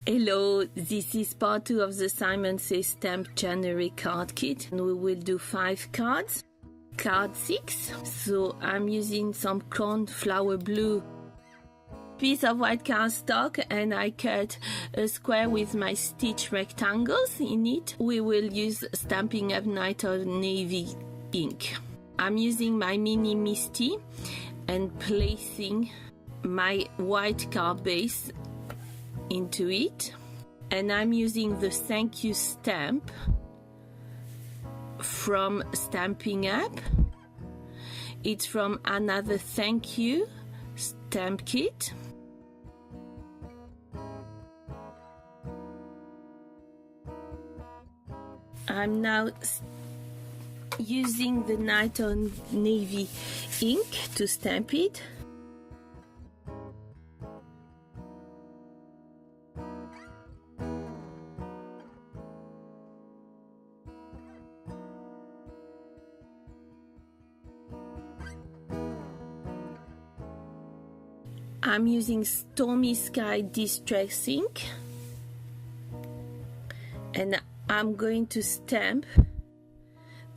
Hello, this is part 2 of the Simon Says Stamp January card kit, and we will do 5 cards. Card 6, so I'm using some Cornflower blue piece of white cardstock, and I cut a square with my stitch rectangles in it. We will use Stampin'Up Night of Navy ink. I'm using my mini Misty and placing my white card base into it, and I'm using the thank you stamp from Stampin'Up. It's from another thank you stamp kit. I'm now using the Night on Navy ink to stamp it. I'm using Stormy Sky Distress ink, and I'm going to stamp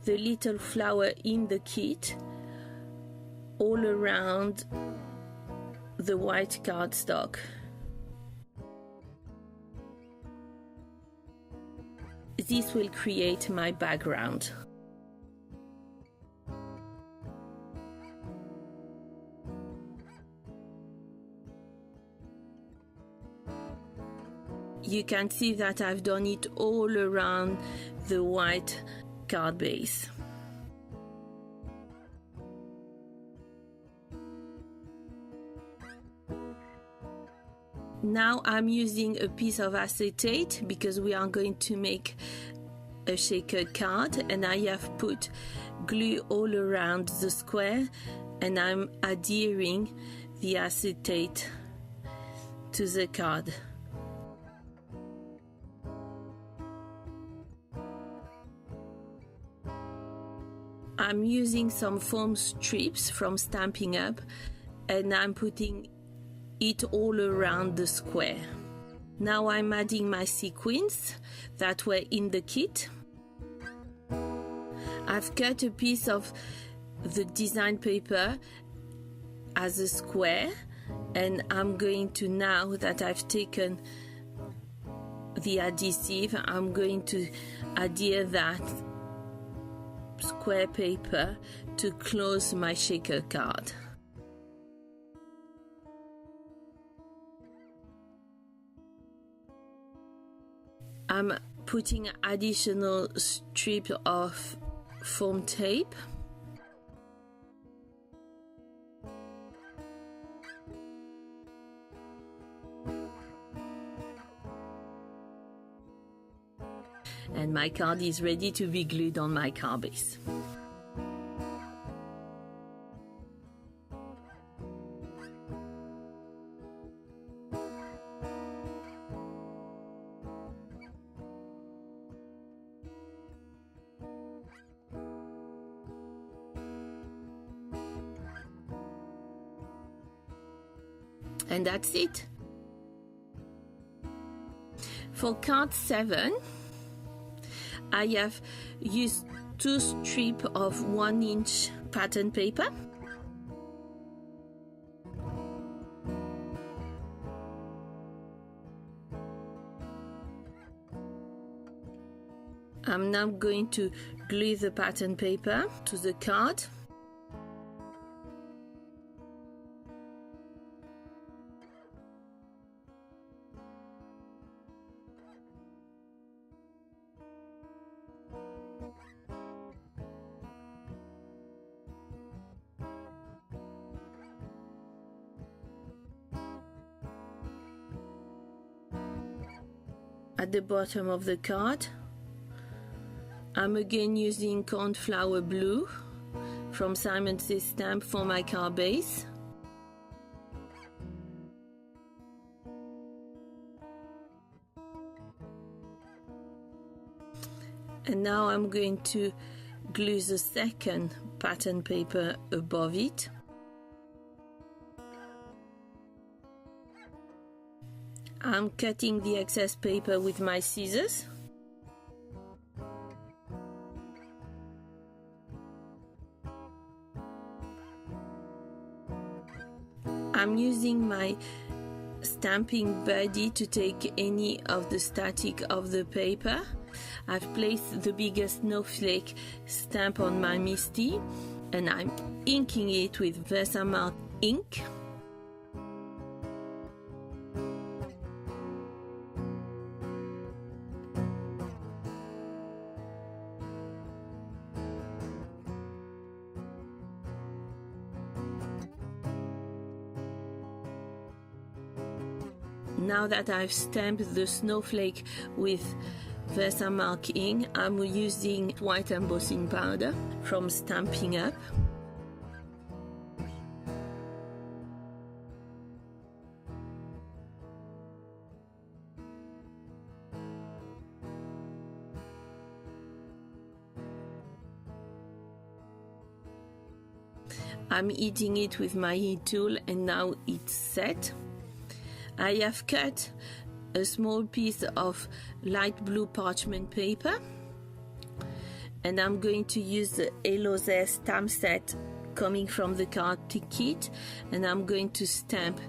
the little flower in the kit all around the white cardstock. This will create my background. You can see that I've done it all around the white card base. Now I'm using a piece of acetate because we are going to make a shaker card, and I have put glue all around the square, and I'm adhering the acetate to the card. I'm using some foam strips from Stampin'Up, and I'm putting it all around the square. Now I'm adding my sequins that were in the kit. I've cut a piece of the design paper as a square, and I'm going to, now that I've taken the adhesive, I'm going to adhere that square paper to close my shaker card. I'm putting additional strip of foam tape. And my card is ready to be glued on my card base. And that's it. For card 7, I have used 2 strips of 1-inch pattern paper. I'm now going to glue the pattern paper to the card. At the bottom of the card, I'm again using Cornflower blue from Simon Says Stamp for my card base. And now I'm going to glue the second pattern paper above it. I'm cutting the excess paper with my scissors. I'm using my stamping buddy to take any of the static of the paper. I've placed the biggest snowflake stamp on my Misty and I'm inking it with Versamark ink. Now that I've stamped the snowflake with Versamark ink, I'm using white embossing powder from Stampin'Up. I'm heating it with my heat tool and now it's set. I have cut a small piece of light blue parchment paper and I'm going to use the Hillside stamp set coming from the card kit and I'm going to stamp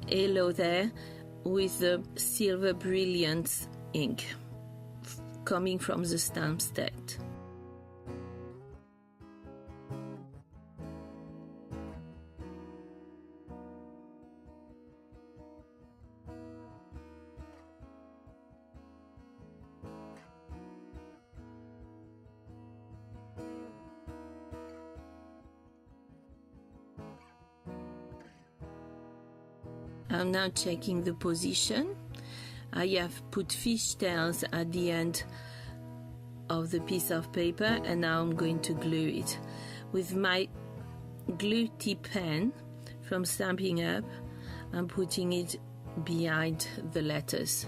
Hello there with the Silver Brilliance ink coming from the stamp set. I'm now checking the position. I have put fishtails at the end of the piece of paper and now I'm going to glue it. With my glue tip pen from Stampin'Up, I'm putting it behind the letters.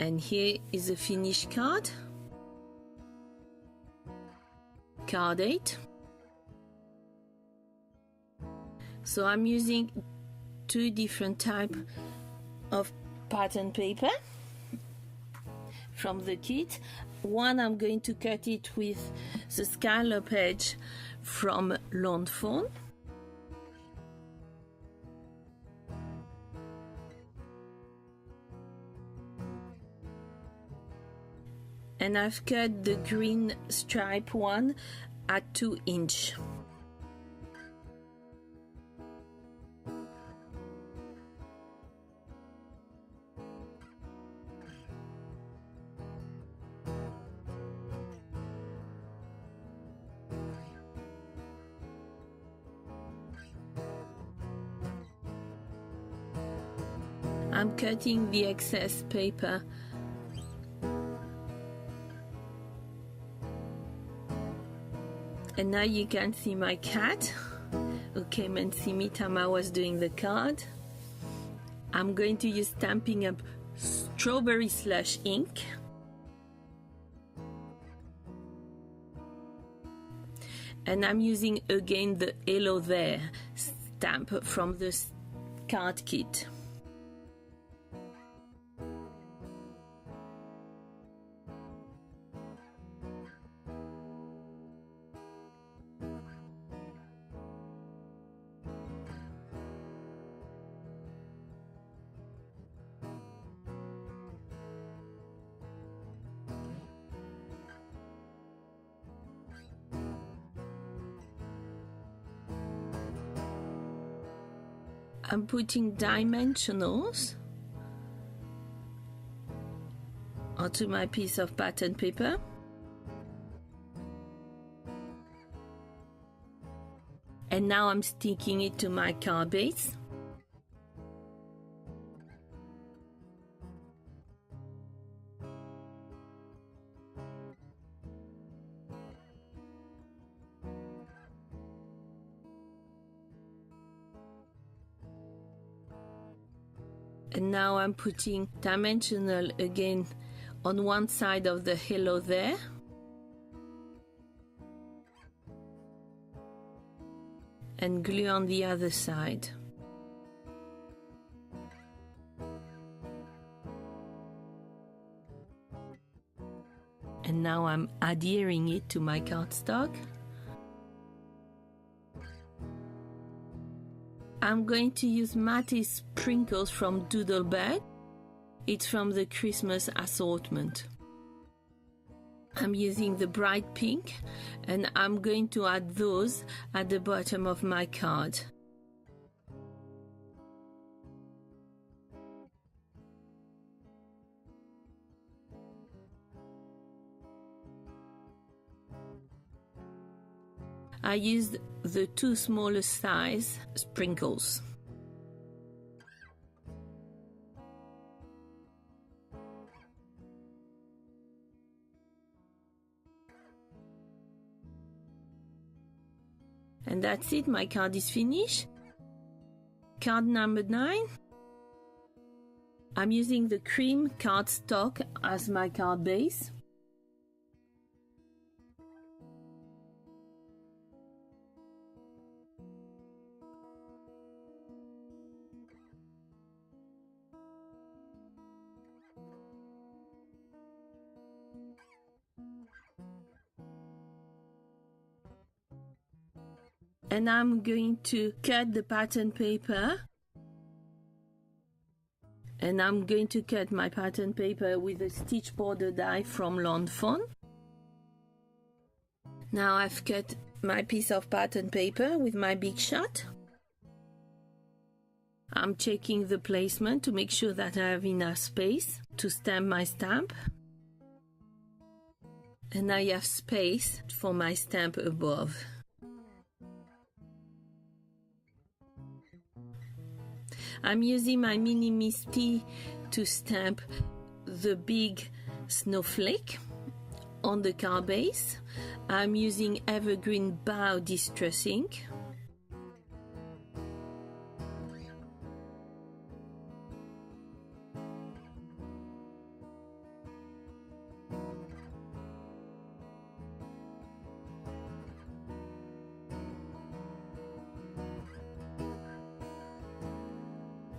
And here is a finished card. Card 8. So I'm using two different types of pattern paper from the kit. One, I'm going to cut it with the scallop edge from Fawn. And I've cut the green stripe one at 2 inches. I'm cutting the excess paper and now you can see my cat who came and see me time I was doing the card. I'm going to use Stampin'Up Strawberry Slush ink. And I'm using again the Hello There stamp from the card kit. I'm putting dimensionals onto my piece of pattern paper. And now I'm sticking it to my card base. And now I'm putting dimensional again on one side of the Hello There. and glue on the other side. And now I'm adhering it to my cardstock. I'm going to use Matty Sprinkles from Doodlebug. It's from the Christmas assortment. I'm using the bright pink, and I'm going to add those at the bottom of my card. I used the 2 smallest size sprinkles. And that's it, my card is finished. Card number 9. I'm using the cream cardstock as my card base. And I'm going to cut the pattern paper. And I'm going to cut my pattern paper with a stitch border die from Fawn. Now I've cut my piece of pattern paper with my big shot. I'm checking the placement to make sure that I have enough space to stamp my stamp. And I have space for my stamp above. I'm using my Mini Misty to stamp the big snowflake on the card base. I'm using Evergreen Bow Distress ink.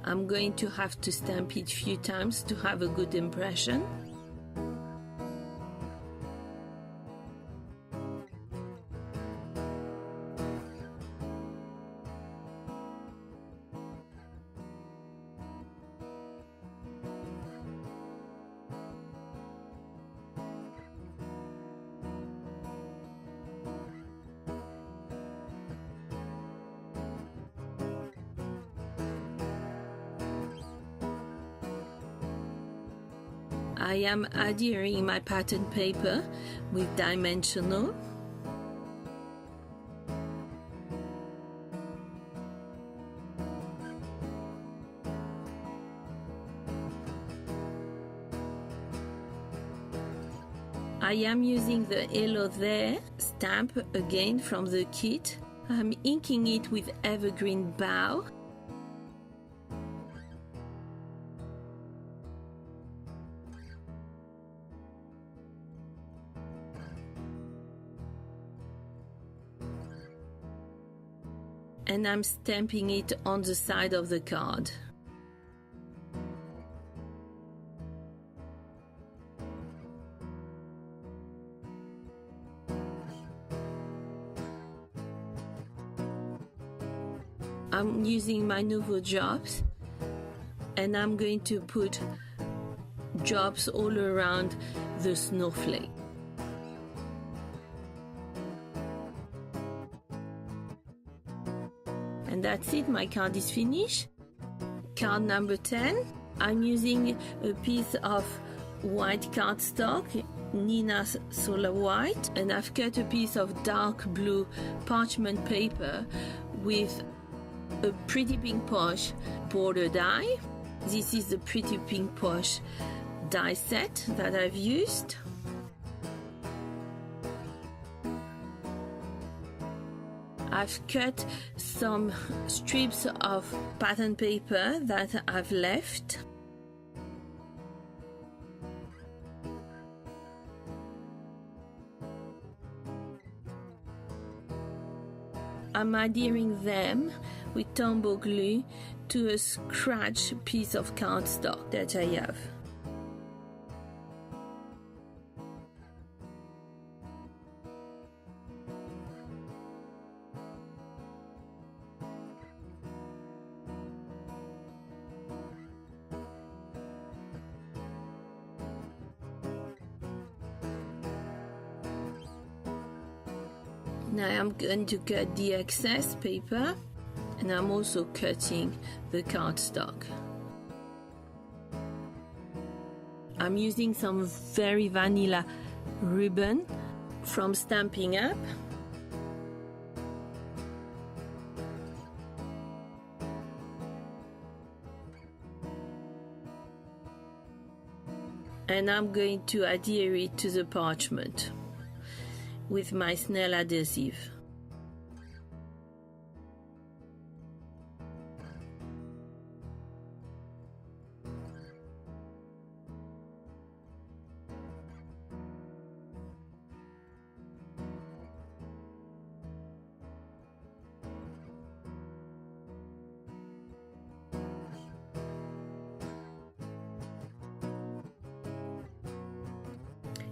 I'm going to have to stamp it a few times to have a good impression. I am adhering my pattern paper with dimensional. I am using the Hello There stamp again from the kit. I'm inking it with Evergreen Bow. And I'm stamping it on the side of the card. I'm using my Nouveau Jobs, and I'm going to put jobs all around the snowflake. And that's it, my card is finished. Card number 10. I'm using a piece of white cardstock, Neenah Solar White, and I've cut a piece of dark blue parchment paper with a Pretty Pink Posh border die. This is the Pretty Pink Posh die set that I've used. I've cut some strips of pattern paper that I've left. I'm adhering them with Tombow glue to a scratch piece of cardstock that I have. Now I'm going to cut the excess paper, and I'm also cutting the cardstock. I'm using some very vanilla ribbon from Stampin'Up. And I'm going to adhere it to the parchment with my snail adhesive.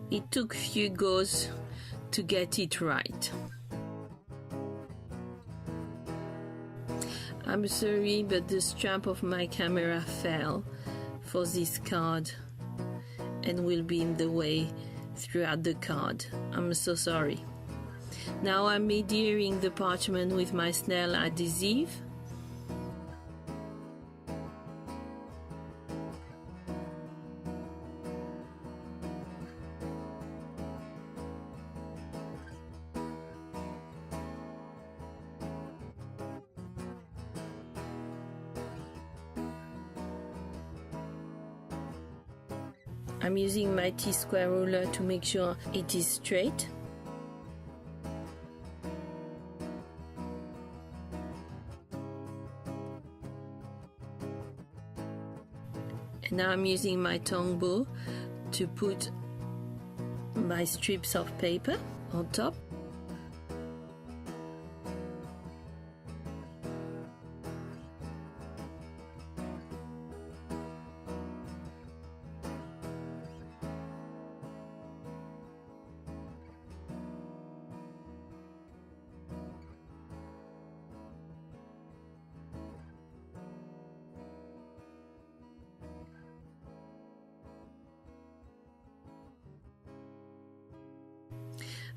It took few goes to get it right. I'm sorry, but the strap of my camera fell for this card and will be in the way throughout the card. I'm so sorry. Now I'm adhering the parchment with my snail adhesive. I'm using my T-square ruler to make sure it is straight. And now I'm using my Tombow to put my strips of paper on top.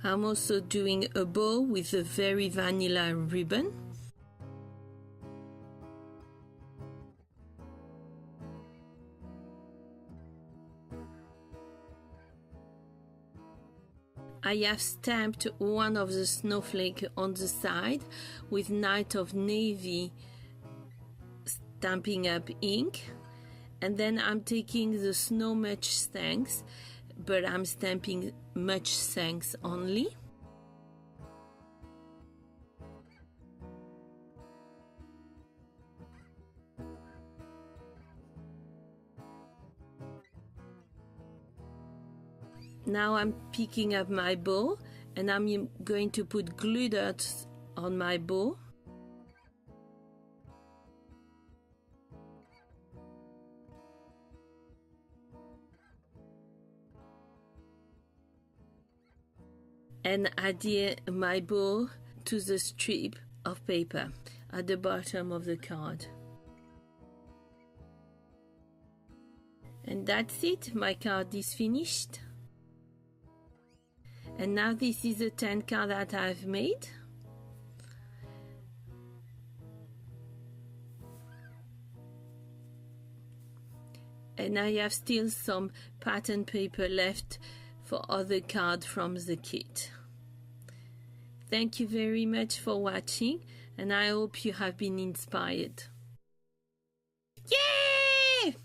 I'm also doing a bow with a very vanilla ribbon. I have stamped one of the snowflakes on the side with Night of Navy Stampin'Up ink, and then I'm taking the Snow Much Thanks, but I'm stamping Much Thanks only. Now I'm picking up my bow and I'm going to put glue dots on my bow. And adhere my bow to the strip of paper at the bottom of the card. And that's it, my card is finished. And now this is a 10 card that I've made. And I have still some pattern paper left for other cards from the kit. Thank you very much for watching, and I hope you have been inspired. Yay!